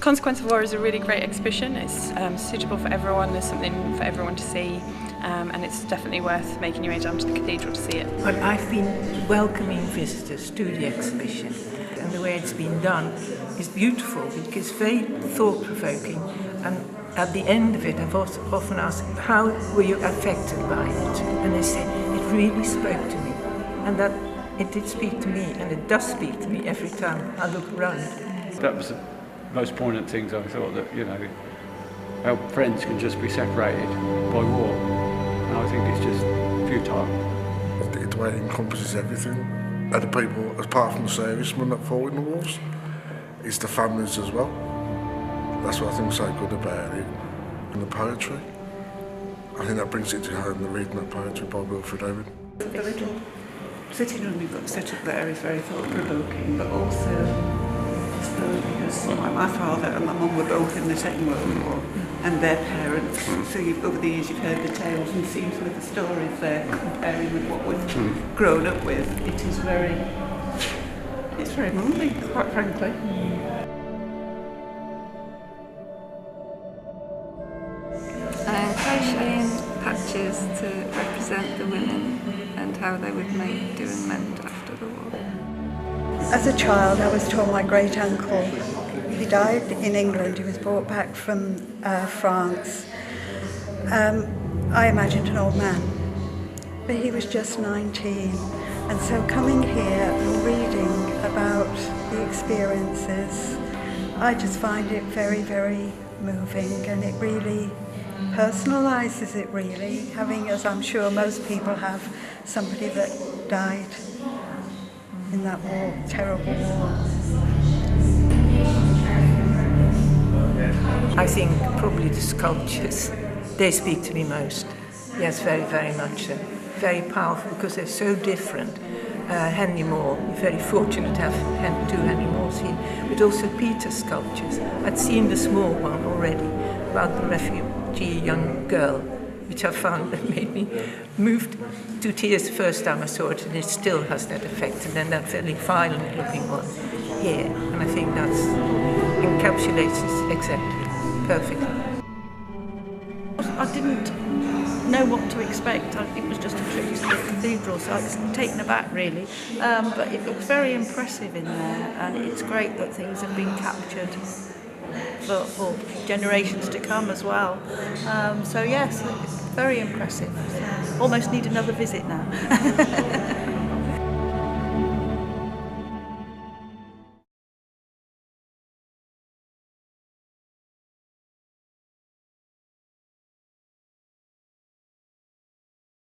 Consequence of War is a really great exhibition. It's suitable for everyone, there's something for everyone to see, and it's definitely worth making your way down to the cathedral to see it. Well, I've been welcoming visitors to the exhibition, and the way it's been done is beautiful because it's very thought-provoking, and at the end of it I've often asked, how were you affected by it? And they say, it really spoke to me, and that it did speak to me, and it does speak to me every time I look around. That was the most poignant things. I thought that, you know, how friends can just be separated by war. And I think it's just futile. The way it encompasses everything. And the people, apart from the servicemen that fought in the wars, it's the families as well. That's what I think is so good about it. And the poetry. I think that brings it to home, the reading of poetry by Wilfred Owen. The little sitting room you've got set up there is very thought-provoking, but also because my father and my mum were both in the Second World War, and their parents, so over the years you've heard the tales and seen some of the stories there, comparing with what we've grown up with. It's very moving, quite frankly. Crocheting patches to represent the women and how they would make, do and mend after the war. As a child, I was told my great-uncle, he died in England, he was brought back from France. I imagined an old man, but he was just 19. And so coming here and reading about the experiences, I just find it very, very moving, and it really personalises it really, having, as I'm sure most people have, somebody that died in that war, terrible war. I think probably the sculptures, they speak to me most. Yes, very, very much so. Very powerful because they're so different. Henry Moore, we're very fortunate to have two Henry Moores here, but also Peter's sculptures. I'd seen the small one already about the refugee young girl, which I found that made me moved to tears the first time I saw it, and it still has that effect. And then that very violent looking one here, and I think that encapsulates it exactly, perfectly. I didn't know what to expect. It was just a trip to the cathedral, so I was taken aback really. But it looks very impressive in there, and it's great that things have been captured for generations to come as well. So yes, it's very impressive. Almost need another visit now.